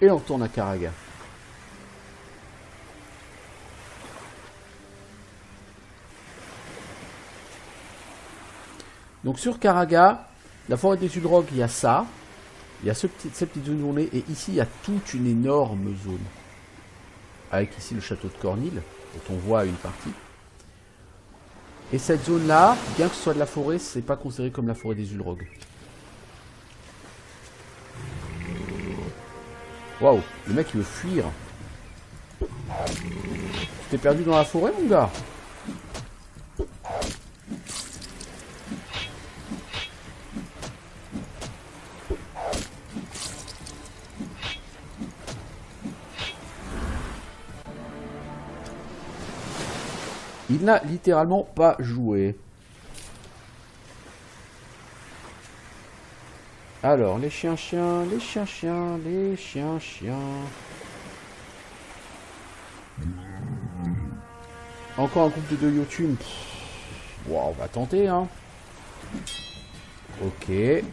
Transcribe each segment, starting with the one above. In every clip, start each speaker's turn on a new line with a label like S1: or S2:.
S1: Et on retourne à Karaga. Donc sur Karaga, la forêt des Udrogs, il y a ça. Il y a cette petite zone journée. Et ici, il y a toute une énorme zone. Avec ici le château de Cornil, dont on voit une partie. Et cette zone-là, bien que ce soit de la forêt, c'est pas considéré comme la forêt des Udrogs. Waouh, le mec il veut fuir. Tu t'es perdu dans la forêt, mon gars? Il n'a littéralement pas joué. Alors, les chiens-chiens, les chiens-chiens, les chiens-chiens. Encore un groupe de 2 YouTube. Wow, on va tenter, hein. Ok.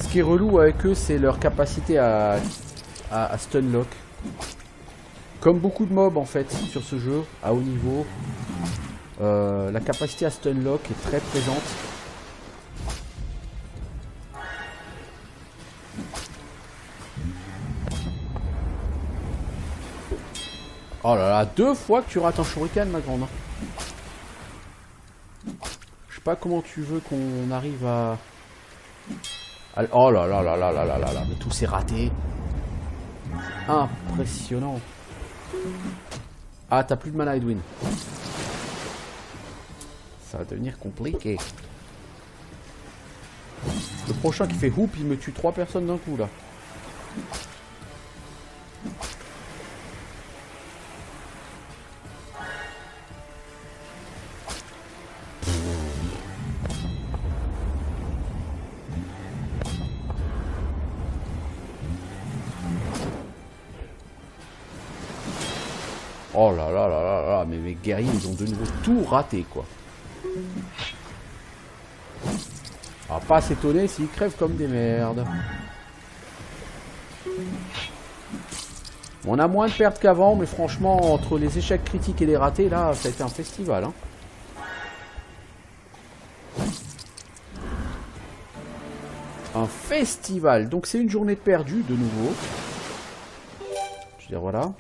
S1: Ce qui est relou avec eux, c'est leur capacité à stunlock. Comme beaucoup de mobs en fait sur ce jeu, à haut niveau, la capacité à stunlock est très présente. Oh là là, 2 fois que tu rates un shuriken, ma grande. Je sais pas comment tu veux qu'on arrive à... Oh là là là là là là là là, mais tout s'est raté. Impressionnant. Ah, t'as plus de mana, Edwin. Ça va devenir compliqué. Le prochain qui fait hoop, il me tue 3 personnes d'un coup, là. Oh là là là là là, mais mes guerriers, ils ont de nouveau tout raté, quoi. On va pas s'étonner s'ils crèvent comme des merdes. On a moins de pertes qu'avant, mais franchement, entre les échecs critiques et les ratés, là, ça a été un festival, hein. Un festival. Donc c'est une journée perdue, de nouveau. Je veux dire, voilà.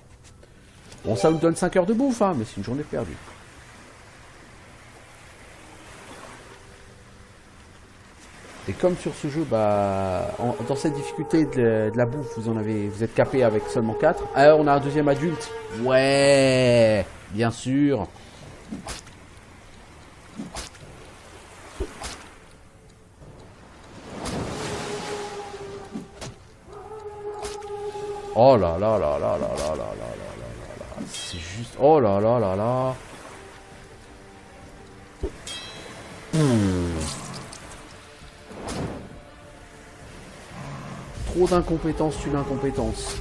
S1: Bon, ça nous donne 5 heures de bouffe, hein, mais c'est une journée perdue. Et comme sur ce jeu, bah, dans cette difficulté de la bouffe, vous êtes capé avec seulement 4. Alors, on a un deuxième adulte. Ouais, bien sûr. Oh là là là là là là là là là là. C'est juste... Oh là là là là. Trop d'incompétence tue l'incompétence.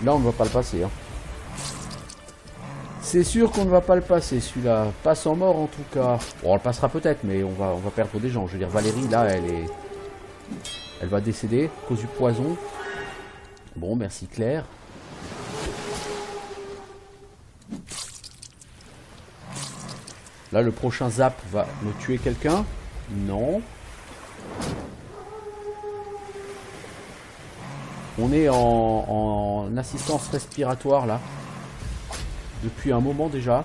S1: Là, on ne va pas le passer. Hein. C'est sûr qu'on ne va pas le passer, celui-là. Pas sans mort, en tout cas. Bon, on le passera peut-être, mais on va perdre des gens. Je veux dire, Valérie, là, elle va décéder à cause du poison. Bon, merci Claire. Là, le prochain zap va me tuer quelqu'un. Non. On est en assistance respiratoire, là. Depuis un moment déjà.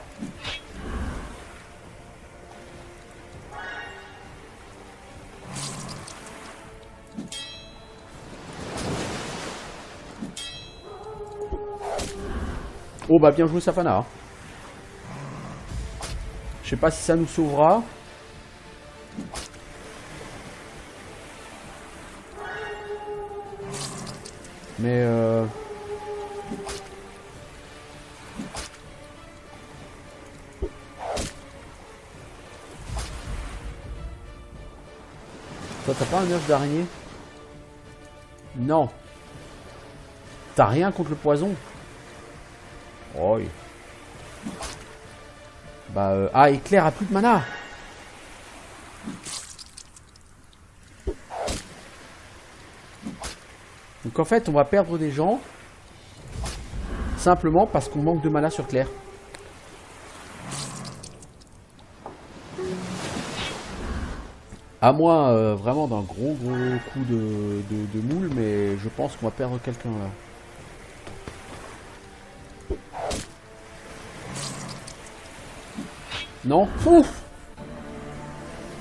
S1: Oh bah bien joué Safana. Hein. Je sais pas si ça nous sauvera. Mais toi, t'as pas un œuf d'araignée? Non. T'as rien contre le poison? Oh oui. Bah ah, Éclair a plus de mana. Donc en fait on va perdre des gens simplement parce qu'on manque de mana sur Clair. À moins vraiment d'un gros coup de moule, mais je pense qu'on va perdre quelqu'un là. Non? Ouf!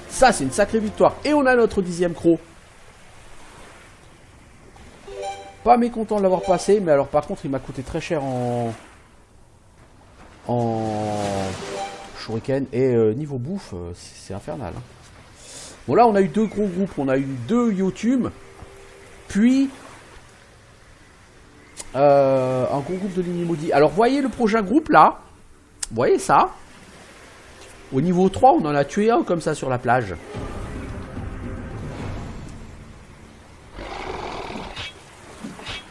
S1: Ça c'est une sacrée victoire. Et on a notre 10e croc. Pas mécontent de l'avoir passé, mais alors par contre il m'a coûté très cher en shuriken. Et niveau bouffe, c'est infernal. Hein. Bon là on a eu 2 gros groupes, on a eu 2 Yotun, puis un gros groupe de lignes maudits. Alors voyez le prochain groupe là, vous voyez ça? Au niveau 3 on en a tué un comme ça sur la plage.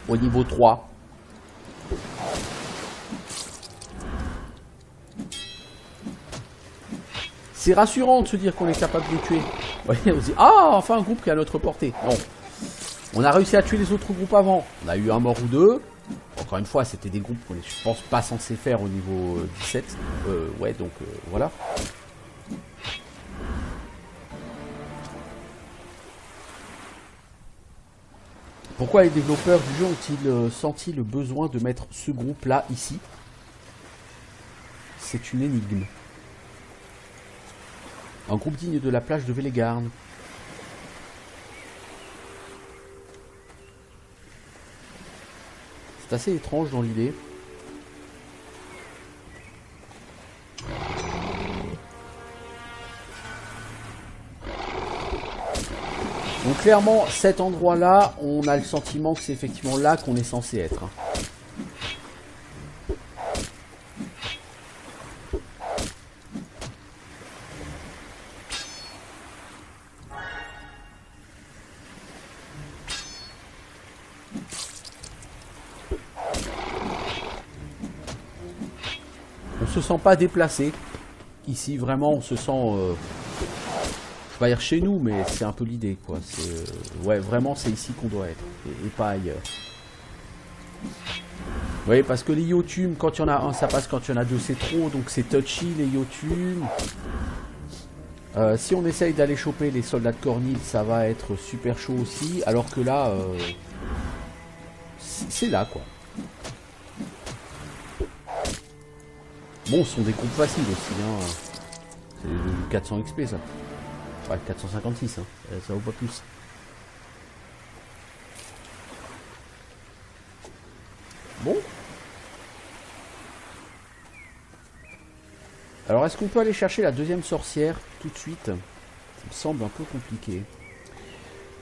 S1: Au niveau 3. C'est rassurant de se dire qu'on est capable de les tuer. Vous voyez, on se dit, ah, enfin un groupe qui est à notre portée. Non. On a réussi à tuer les autres groupes avant. On a eu un mort ou deux. Encore une fois, c'était des groupes qu'on est, je pense, pas censé faire au niveau 17. Ouais, donc voilà. Pourquoi les développeurs du jeu ont-ils senti le besoin de mettre ce groupe-là ici? C'est une énigme. Un groupe digne de la plage de Vélégarn. C'est assez étrange dans l'idée. Donc clairement, cet endroit-là, on a le sentiment que c'est effectivement là qu'on est censé être. On se sent pas déplacé. Ici, vraiment, on se sent... je vais pas dire chez nous, mais c'est un peu l'idée, quoi. Ouais, vraiment, c'est ici qu'on doit être. Et pas ailleurs. Oui, parce que les Yotun, quand il y en a un, ça passe. Quand il y en a deux, c'est trop. Donc c'est touchy, les Yotun. Si on essaye d'aller choper les soldats de Cornil, ça va être super chaud aussi. Alors que là... c'est là, quoi. Bon, ce sont des groupes faciles aussi, hein. C'est du 400 XP, ça. Ouais, 456, hein. Ça vaut pas plus. Bon. Alors, est-ce qu'on peut aller chercher la deuxième sorcière tout de suite? Ça me semble un peu compliqué.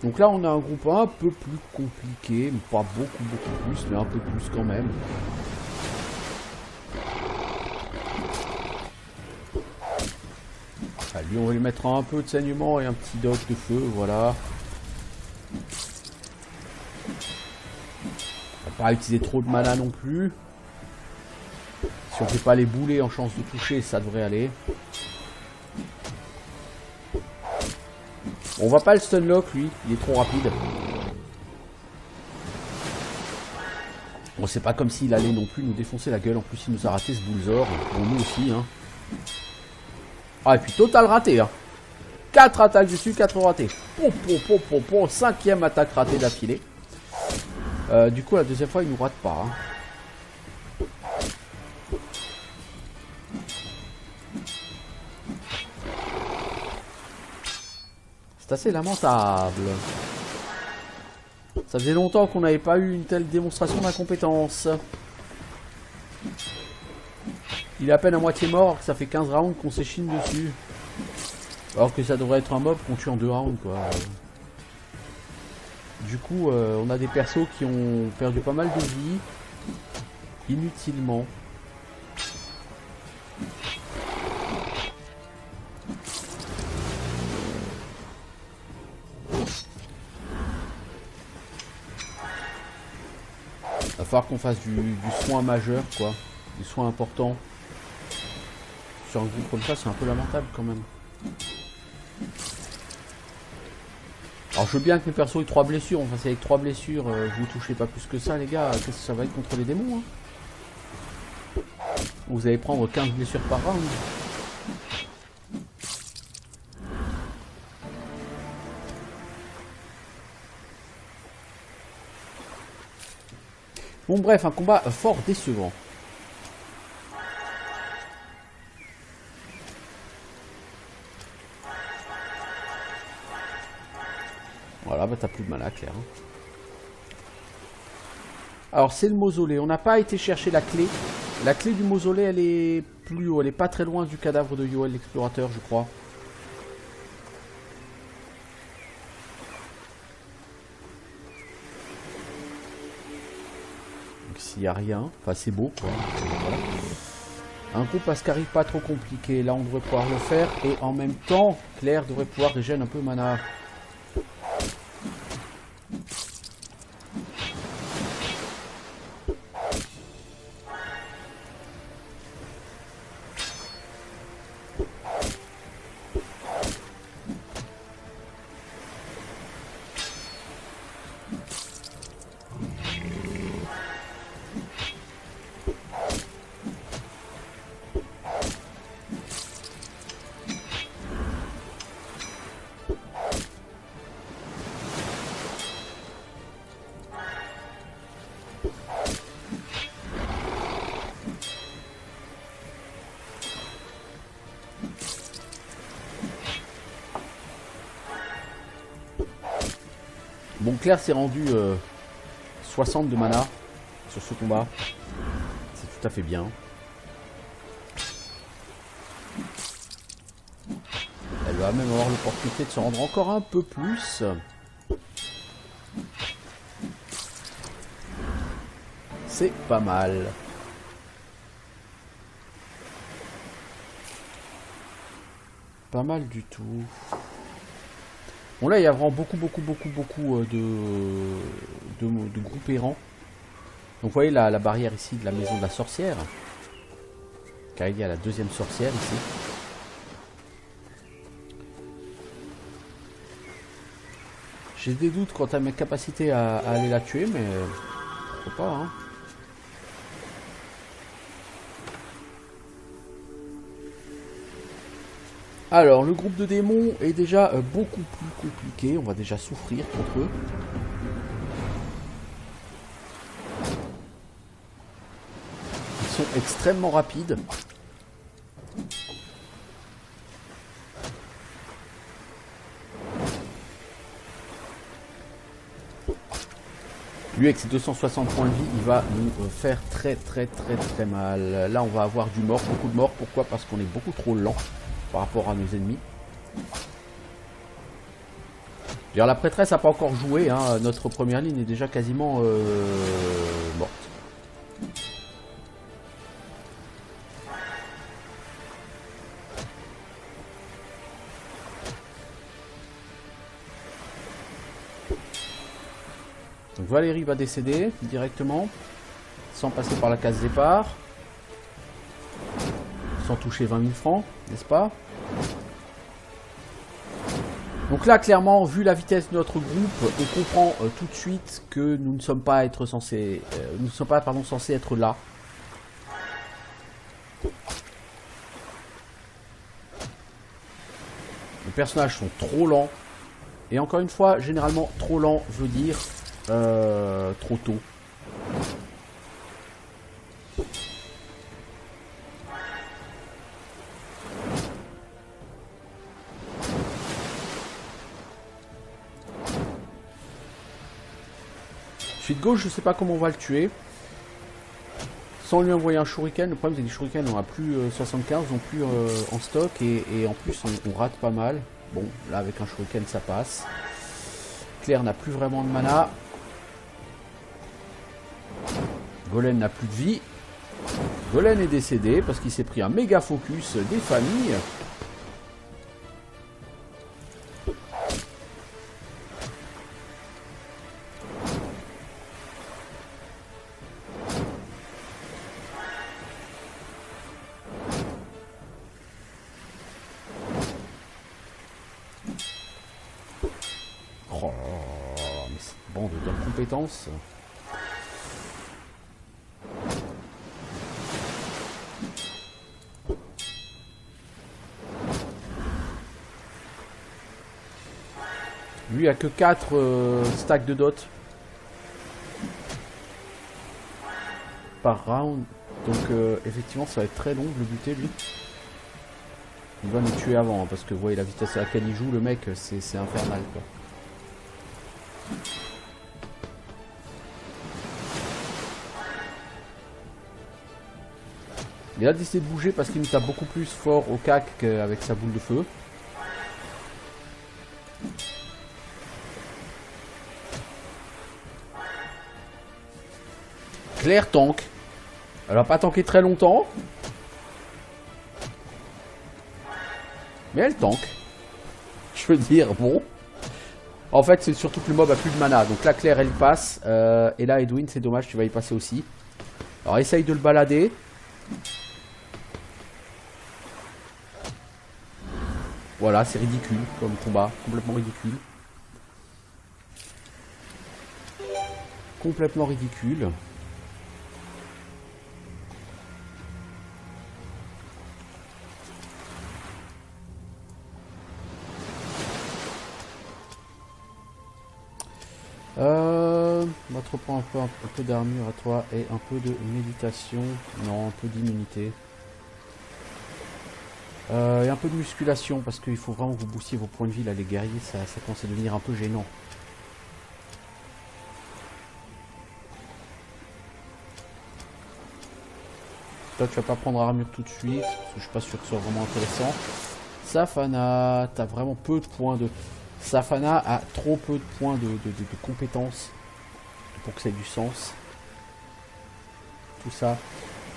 S1: Donc là, on a un groupe un peu plus compliqué. Pas beaucoup plus, mais un peu plus quand même. Ah, lui, on va lui mettre un peu de saignement et un petit doc de feu, voilà. On va pas utiliser trop de mana non plus. Si on fait pas les boulets en chance de toucher, ça devrait aller. On va pas le stunlock, lui, il est trop rapide. Bon, c'est pas comme s'il allait non plus nous défoncer la gueule. En plus, il nous a raté ce Boulzor. Bon, nous aussi, hein. Ah, et puis total raté, hein. 4 attaques dessus, 4 ratés. 5e attaque ratée d'affilée. Du coup, la deuxième fois, il nous rate pas. Hein. C'est assez lamentable. Ça faisait longtemps qu'on n'avait pas eu une telle démonstration d'incompétence. Il est à peine à moitié mort, ça fait 15 rounds qu'on s'échine dessus. Alors que ça devrait être un mob qu'on tue en 2 rounds quoi. Du coup, on a des persos qui ont perdu pas mal de vie. Inutilement. Va falloir qu'on fasse du soin majeur quoi. Du soin important. Sur un groupe comme ça, c'est un peu lamentable quand même. Alors je veux bien que mes persos aient 3 blessures, enfin c'est avec 3 blessures, vous touchez pas plus que ça les gars, qu'est-ce que ça va être contre les démons hein. Vous allez prendre 15 blessures par round. Bon bref, un combat fort décevant. Voilà, bah t'as plus de mana, Claire. Alors c'est le mausolée, on n'a pas été chercher la clé. La clé du mausolée, elle est plus haut, elle est pas très loin du cadavre de Yoel l'explorateur, je crois. Donc s'il n'y a rien, enfin c'est beau quoi. Voilà. Un groupe Ascari pas trop compliqué, là on devrait pouvoir le faire. Et en même temps, Claire devrait pouvoir régénérer un peu mana. Bon, Claire s'est rendu 60 de mana sur ce combat. C'est tout à fait bien. Elle va même avoir l'opportunité de se rendre encore un peu plus. C'est pas mal. Pas mal du tout. Bon là il y a vraiment beaucoup de groupes errants. Donc vous voyez la barrière ici de la maison de la sorcière. Car il y a la deuxième sorcière ici. J'ai des doutes quant à mes capacités à aller la tuer, mais pourquoi pas hein. Alors, le groupe de démons est déjà beaucoup plus compliqué. On va déjà souffrir contre eux. Ils sont extrêmement rapides. Lui, avec ses 260 points de vie, il va nous faire très mal. Là, on va avoir du mort, beaucoup de mort. Pourquoi? Parce qu'on est beaucoup trop lent par rapport à nos ennemis. D'ailleurs, la prêtresse n'a pas encore joué, hein. Notre première ligne est déjà quasiment morte. Donc Valérie va décéder directement, sans passer par la case départ, sans toucher 20 000 francs, n'est-ce pas? Donc là, clairement, vu la vitesse de notre groupe, on comprend tout de suite que nous ne sommes pas censés être là. Les personnages sont trop lents. Et encore une fois, généralement, trop lent veut dire trop tôt. Celui de gauche, je sais pas comment on va le tuer. sans lui envoyer un shuriken. Le problème c'est que les shurikens on a plus 75, non plus en stock et en plus on rate pas mal. Bon, là avec un shuriken ça passe. Claire n'a plus vraiment de mana. Golem n'a plus de vie. Golem est décédé parce qu'il s'est pris un méga focus des familles. Oh, mais c'est bon de bonnes compétences. Lui a que 4 stacks de dot par round. Donc effectivement ça va être très long de le buter lui. Il va nous tuer avant hein, parce que vous voyez la vitesse à laquelle il joue le mec c'est infernal quoi. Il a décidé de bouger parce qu'il nous tape beaucoup plus fort au cac qu'avec sa boule de feu. Claire tank. Elle va pas tanker très longtemps. Mais elle tank. Je veux dire, bon. En fait, c'est surtout que le mob a plus de mana. Donc là, Claire, elle passe. Et là, Edwin, c'est dommage, tu vas y passer aussi. Alors, essaye de le balader. Voilà, c'est ridicule comme combat. Complètement ridicule. Complètement ridicule. On va te reprendre un peu d'armure à toi et un peu de méditation. Non, un peu d'immunité. Et un peu de musculation parce qu'il faut vraiment que vous boostiez vos points de vie là les guerriers, ça commence à devenir un peu gênant. Toi tu vas pas prendre armure tout de suite, parce que je suis pas sûr que ce soit vraiment intéressant. Safana, t'as vraiment peu de points de... Safana a trop peu de points de compétences pour que ça ait du sens. Tout ça.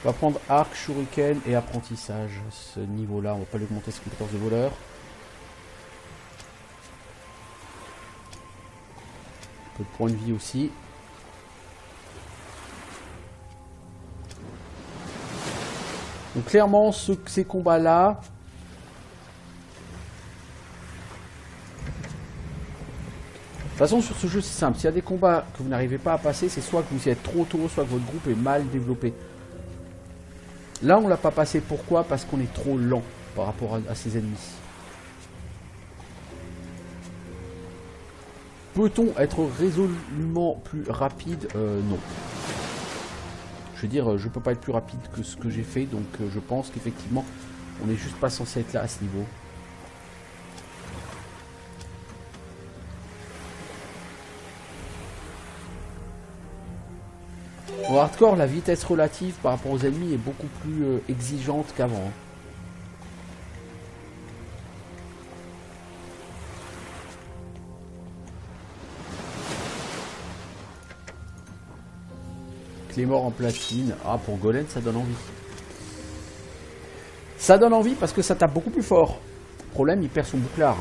S1: On va prendre arc, shuriken et apprentissage. Ce niveau-là, on va pas l'augmenter ses compétences de voleur. Un peu de points de vie aussi. Donc clairement, ces combats-là... De toute façon, sur ce jeu, c'est simple. S'il y a des combats que vous n'arrivez pas à passer, c'est soit que vous y êtes trop tôt, soit que votre groupe est mal développé. Là, on l'a pas passé. Pourquoi? Parce qu'on est trop lent par rapport à ses ennemis. Peut-on être résolument plus rapide? Non. Je veux dire, je peux pas être plus rapide que ce que j'ai fait, donc je pense qu'effectivement, on n'est juste pas censé être là à ce niveau. Au hardcore, la vitesse relative par rapport aux ennemis est beaucoup plus exigeante qu'avant. Clé mort en platine. Ah, pour Golem, ça donne envie. Ça donne envie parce que ça tape beaucoup plus fort. Le problème, il perd son bouclard.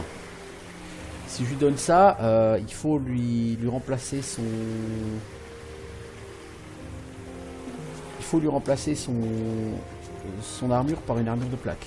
S1: Si je lui donne ça, il faut lui remplacer son... Il faut lui remplacer son armure par une armure de plaque.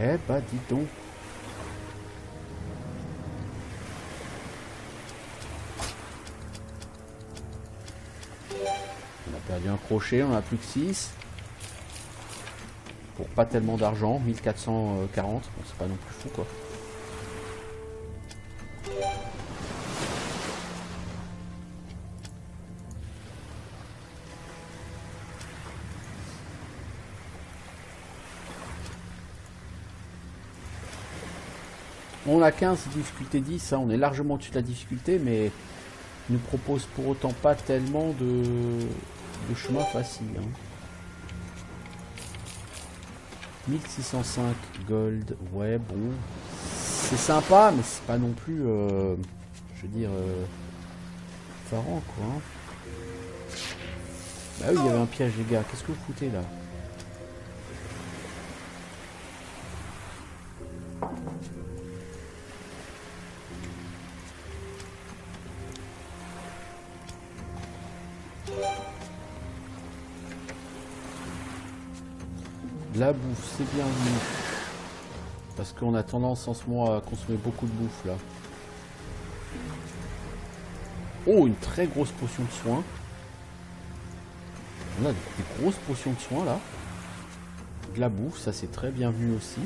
S1: Eh bah dis donc. On a perdu un crochet, on a plus que 6. Pour pas tellement d'argent, 1440. Bon, c'est pas non plus fou quoi. On a 15, difficulté 10, hein, on est largement au-dessus de la difficulté, mais il nous propose pour autant pas tellement de chemin facile. Hein. 1605 gold, ouais bon, c'est sympa, mais c'est pas non plus, je veux dire, effarant quoi. Hein. Bah oui, il y avait un piège les gars, qu'est-ce que vous foutez là? La bouffe, c'est bienvenu. Parce qu'on a tendance en ce moment à consommer beaucoup de bouffe là. Oh, une très grosse potion de soin. On a des grosses potions de soin là. De la bouffe, ça c'est très bienvenu aussi.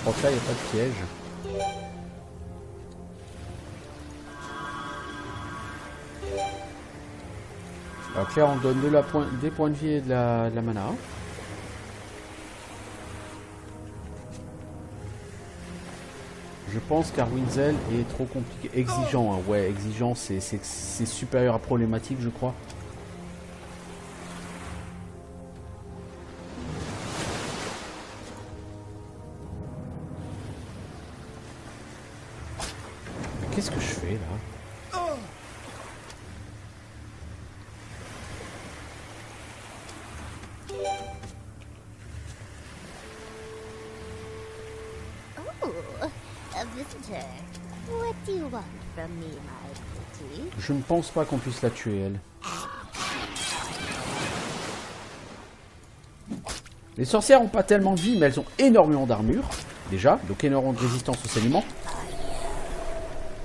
S1: Je crois que là il n'y a pas de piège. Alors Claire on donne des points de vie et de la mana. Je pense qu'Arwinzel est trop compliqué. Exigeant, hein. Ouais, exigeant c'est supérieur à problématique je crois. Qu'est-ce que je fais là? Je ne pense pas qu'on puisse la tuer elle. Les sorcières ont pas tellement de vie mais elles ont énormément d'armure déjà, donc énormément de résistance au saignement.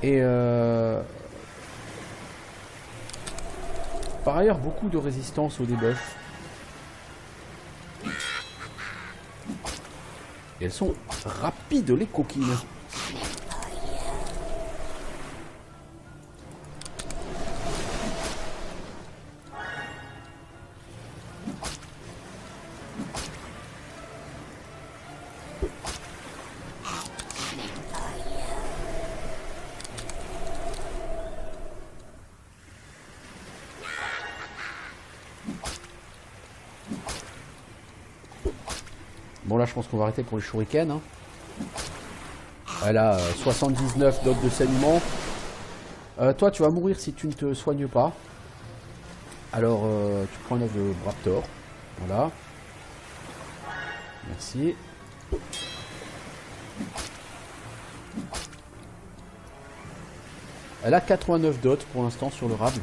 S1: Et par ailleurs beaucoup de résistance au debuff. Et elles sont rapides les coquines. Bon là je pense qu'on va arrêter pour les shurikens. Hein. Elle a 79 dots de saignement. Toi tu vas mourir si tu ne te soignes pas. Alors tu prends un œuf de Braptor. Voilà. Merci. Elle a 89 dots pour l'instant sur le rable.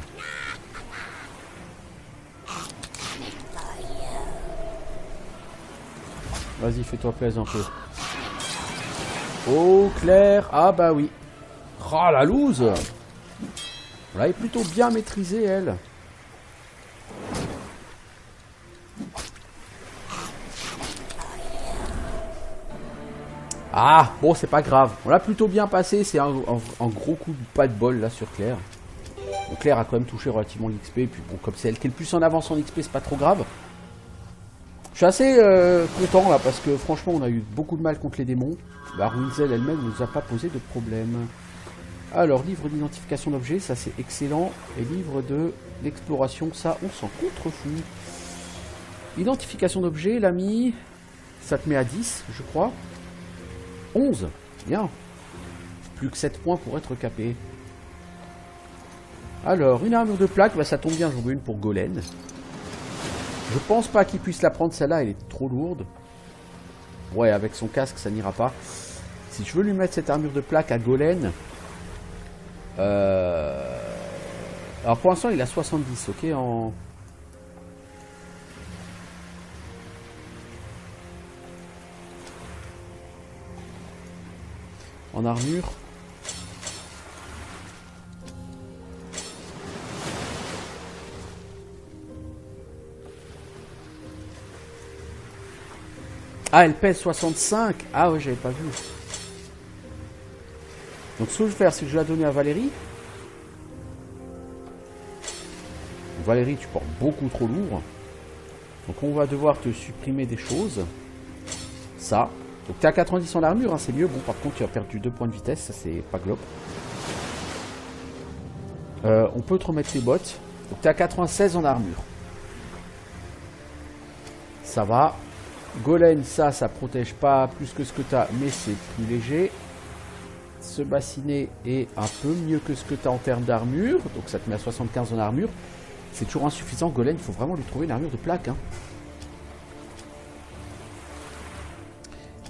S1: Vas-y, fais-toi plaisir un peu. Oh, Claire. Ah bah oui. Ah, la loose. Elle est plutôt bien maîtrisée, elle. Ah, bon, c'est pas grave. On l'a plutôt bien passé. C'est un gros coup de pas de bol, là, sur Claire. Donc, Claire a quand même touché relativement l'XP. Puis bon, comme c'est elle qui est le plus en avance en XP, c'est pas trop grave. Je suis assez content là parce que franchement on a eu beaucoup de mal contre les démons. Arwinzel elle-même ne nous a pas posé de problème. Alors livre d'identification d'objets, ça c'est excellent. Et livre de l'exploration, ça on s'en contrefout. Identification d'objets, l'ami, ça te met à 10 je crois. 11. Bien. Plus que 7 points pour être capé. Alors, une armure de plaque, bah, ça tombe bien, j'en veux une pour Golem. Je pense pas qu'il puisse la prendre, celle-là, elle est trop lourde. Ouais, avec son casque, ça n'ira pas. Si je veux lui mettre cette armure de plaque à Golem... Alors pour l'instant, il a 70, ok, en armure. Ah, elle pèse 65. Ah ouais, j'avais pas vu. Donc ce que je vais faire, c'est que je vais la donner à Valérie. Valérie, tu portes beaucoup trop lourd. Donc on va devoir te supprimer des choses. Ça. Donc t'es à 90 en armure, hein, c'est mieux. Bon, par contre, tu as perdu 2 points de vitesse, ça c'est pas glop. On peut te remettre tes bottes. Donc t'es à 96 en armure. Ça va. Golem, ça protège pas plus que ce que t'as, mais c'est plus léger. Ce bassinet est un peu mieux que ce que t'as en termes d'armure. Donc ça te met à 75 en armure. C'est toujours insuffisant, Golem, il faut vraiment lui trouver une armure de plaque. Hein.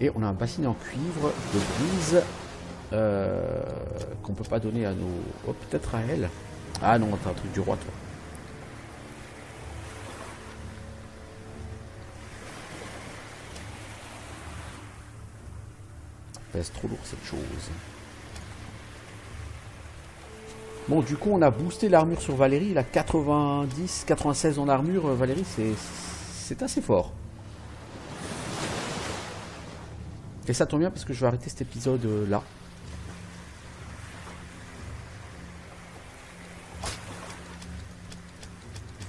S1: Et on a un bassinet en cuivre de brise qu'on peut pas donner à nos... Oh, peut-être à elle. Ah non, t'as un truc du roi, toi. Pèse trop lourd cette chose. Bon, du coup, on a boosté l'armure sur Valérie. Il a 90, 96 en armure. Valérie, c'est assez fort. Et ça tombe bien parce que je vais arrêter cet épisode là.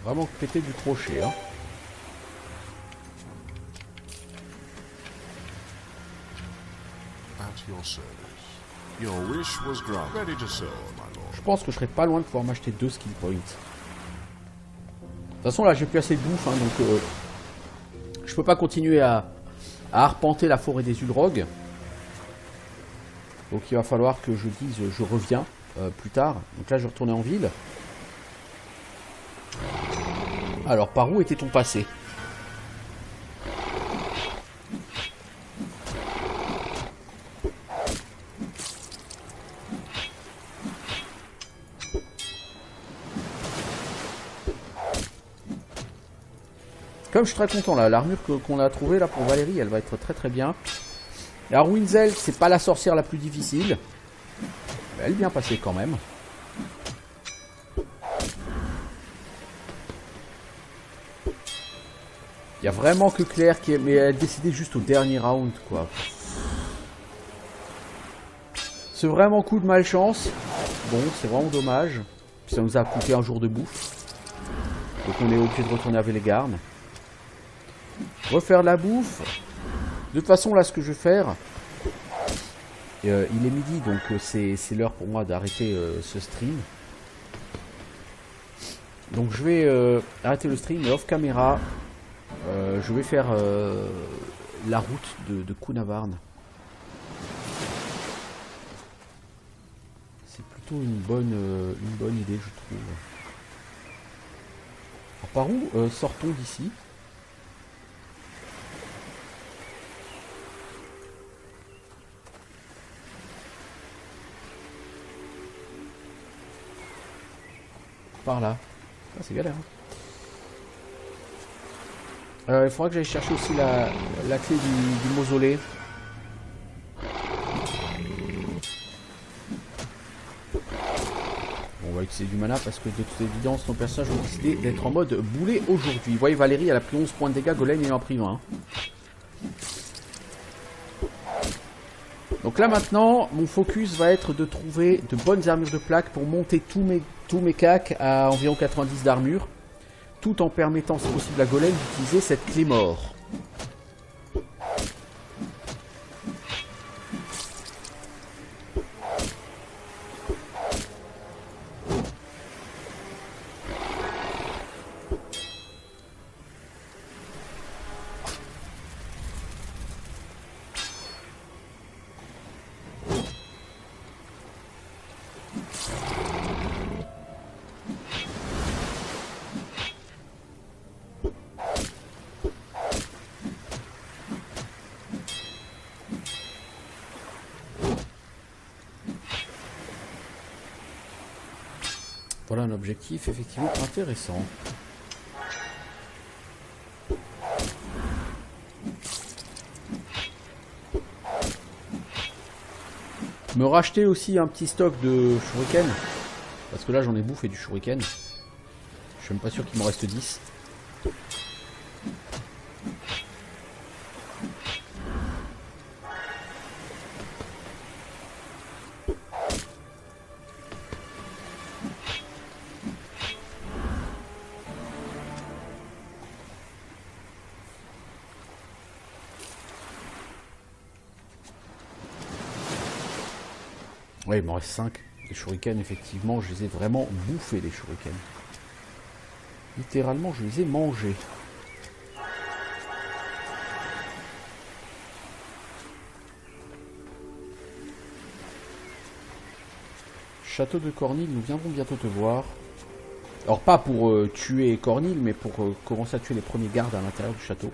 S1: Vraiment péter du crochet. Hein. Je pense que je serais pas loin de pouvoir m'acheter 2 skill points. De toute façon, là, j'ai plus assez de bouffe, hein, donc je peux pas continuer à arpenter la forêt des Uldrogs. Donc il va falloir que je dise je reviens plus tard. Donc là, je vais retourner en ville. Alors, par où était-on passé ? Comme je suis très content là, l'armure qu'on a trouvée là pour Valérie, elle va être très très bien. Alors Winzel, c'est pas la sorcière la plus difficile. Mais elle est bien passée quand même. Il y a vraiment que Claire qui est... Mais elle a décidé juste au dernier round quoi. C'est vraiment coup de malchance. Bon, c'est vraiment dommage. Puis ça nous a coûté un jour de bouffe. Donc on est obligé de retourner à Velegarn. Refaire la bouffe. De toute façon, là, ce que je vais faire, il est midi, donc c'est l'heure pour moi d'arrêter ce stream. Donc je vais arrêter le stream et off caméra, je vais faire la route de Kunavarn. C'est plutôt une bonne idée, je trouve. Alors, par où sortons d'ici ? Par là. Ah, c'est galère. Hein. Il faudra que j'aille chercher aussi la clé du mausolée. Bon, on va utiliser du mana parce que de toute évidence, nos personnages ont décidé d'être en mode boulet aujourd'hui. Vous voyez, Valérie, elle a pris 11 points de dégâts, Golem, il en a pris 20. Donc là maintenant, mon focus va être de trouver de bonnes armures de plaque pour monter tous mes cacs à environ 90 d'armure, tout en permettant, si possible, à Golem d'utiliser cette clé mort. Voilà un objectif effectivement intéressant. Me racheter aussi un petit stock de shuriken. Parce que là j'en ai bouffé du shuriken. Je suis même pas sûr qu'il m'en reste 10. Ouais, il m'en reste 5. Les shurikens, effectivement, je les ai vraiment bouffés, les shurikens. Littéralement, je les ai mangés. Château de Cornil, nous viendrons bientôt te voir. Alors, pas pour tuer Cornil, mais pour commencer à tuer les premiers gardes à l'intérieur du château.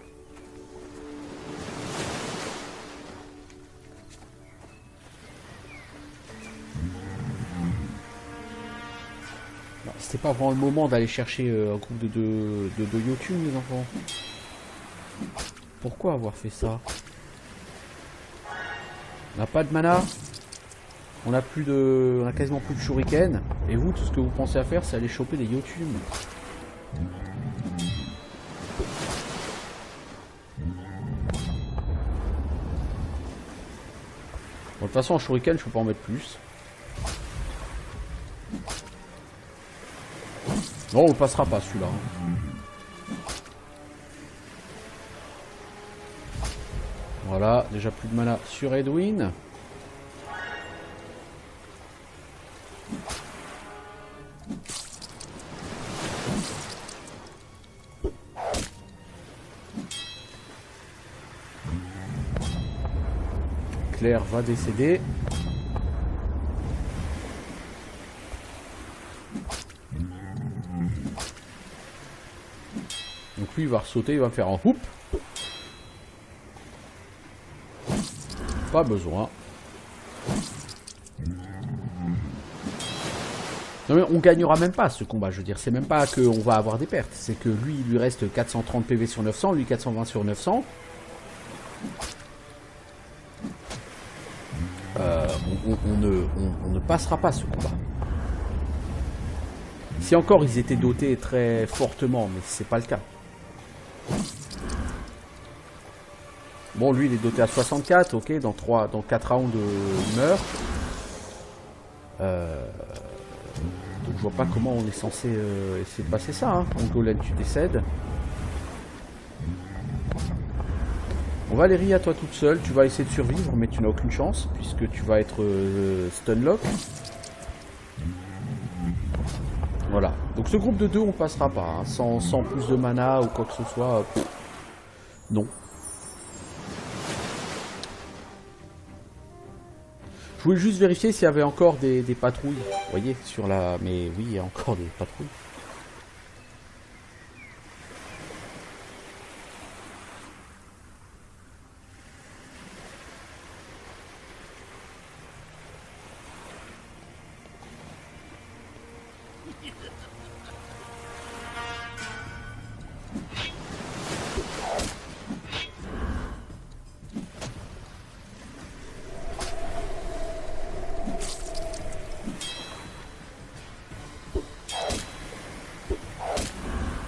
S1: C'est pas vraiment le moment d'aller chercher un groupe de YouTube, les enfants. Pourquoi avoir fait ça? On n'a pas de mana. On a quasiment plus de shuriken. Et vous, tout ce que vous pensez à faire, c'est aller choper des YouTube. Bon, de toute façon, en shuriken, je peux pas en mettre plus. Non, on ne passera pas celui-là. Voilà, déjà plus de mana sur Edwin. Claire va décéder. Donc lui il va ressauter, il va me faire un hoop. Pas besoin. Non mais on gagnera même pas ce combat, je veux dire. C'est même pas qu'on va avoir des pertes. C'est que lui il lui reste 430 PV sur 900, lui 420 sur 900. On ne passera pas ce combat. Si encore ils étaient dotés très fortement, mais c'est pas le cas. Bon, lui il est doté à 64, ok, dans 4 rounds il meurt. Donc je vois pas comment on est censé essayer de passer ça. Hein. Golem, tu décèdes. On va aller rire à toi toute seule, tu vas essayer de survivre, mais tu n'as aucune chance, puisque tu vas être stunlock. Voilà, donc ce groupe de 2 on passera pas, hein. sans plus de mana ou quoi que ce soit, non. Je voulais juste vérifier s'il y avait encore des patrouilles, vous voyez, sur la... Mais oui, il y a encore des patrouilles.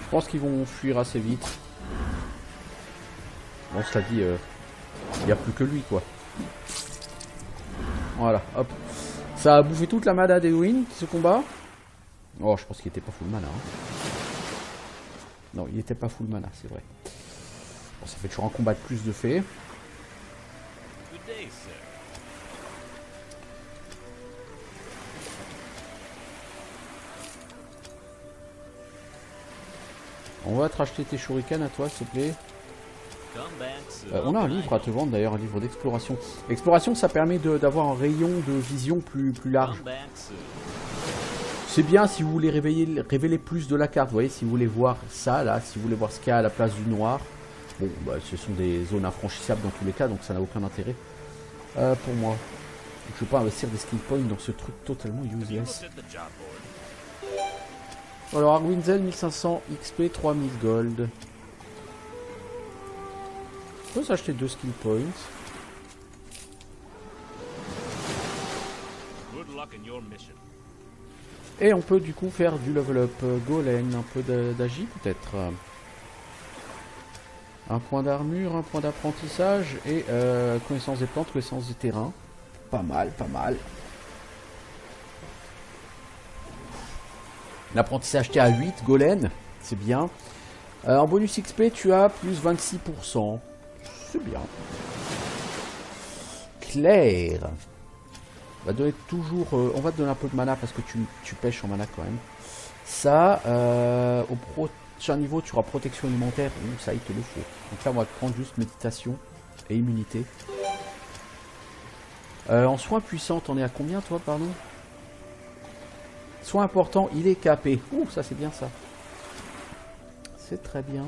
S1: Je pense qu'ils vont fuir assez vite. Bon, cela dit, il n'y a plus que lui, quoi. Voilà, hop. Ça a bouffé toute la mana d'Edwin, ce combat. Oh, je pense qu'il était pas full mana. Hein. Non, il était pas full mana, c'est vrai. Bon, ça fait toujours un combat de plus de fait. On va te racheter tes shurikens à toi, s'il te plaît. On a un livre à te vendre d'ailleurs, un livre d'exploration. Exploration, ça permet d'avoir un rayon de vision plus large. C'est bien si vous voulez révéler plus de la carte. Vous voyez, si vous voulez voir ça, là, si vous voulez voir ce qu'il y a à la place du noir. Bon, bah, ce sont des zones infranchissables dans tous les cas, donc ça n'a aucun intérêt pour moi. Donc, je ne vais pas investir des skill points dans ce truc totalement useless. Alors Arwinzel 1500 XP, 3000 gold. On peut s'acheter 2 skill points. Et on peut du coup faire du level up golem, un peu d'agi peut-être. Un point d'armure, un point d'apprentissage et connaissance des plantes, connaissance du terrain. Pas mal, pas mal. L'apprentissage t'es à 8, golem, c'est bien. En bonus XP tu as plus 26%. C'est bien. Claire. On va donner toujours, on va te donner un peu de mana parce que tu pêches en mana quand même. Ça, au prochain niveau, tu auras protection alimentaire. Ça, il te le faut. Donc là, on va te prendre juste méditation et immunité. En soins puissants, t'en es à combien, toi, pardon? Soins importants, il est capé. Ouh, ça, c'est bien, ça. C'est très bien.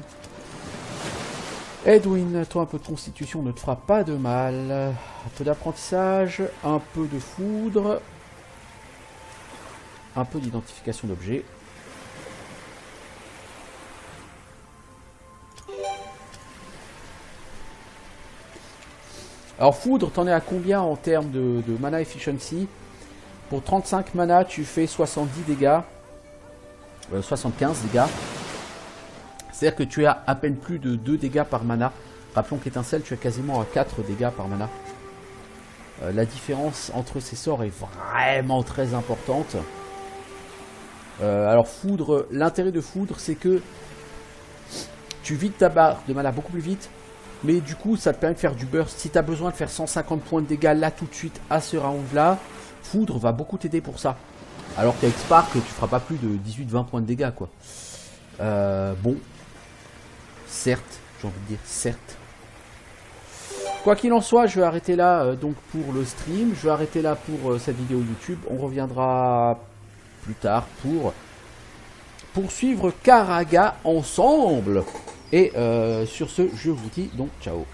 S1: Edwin, toi, un peu de constitution ne te fera pas de mal. Un peu d'apprentissage, un peu de foudre, un peu d'identification d'objets. Alors, foudre, t'en es à combien en termes de mana efficiency? Pour 35 mana, tu fais 70 dégâts. 75 dégâts. C'est-à-dire que tu as à peine plus de 2 dégâts par mana. Rappelons qu'étincelle, tu as quasiment à 4 dégâts par mana. La différence entre ces sorts est vraiment très importante. Alors foudre, l'intérêt de foudre, c'est que tu vides ta barre de mana beaucoup plus vite. Mais du coup, ça te permet de faire du burst. Si tu as besoin de faire 150 points de dégâts là tout de suite à ce round-là, foudre va beaucoup t'aider pour ça. Alors qu'avec Spark, tu feras pas plus de 18-20 points de dégâts, quoi. Bon. Certes, j'ai envie de dire certes. Quoi qu'il en soit, je vais arrêter là donc pour le stream. Je vais arrêter là pour cette vidéo YouTube. On reviendra plus tard pour poursuivre Karaga ensemble. Et sur ce, je vous dis donc ciao.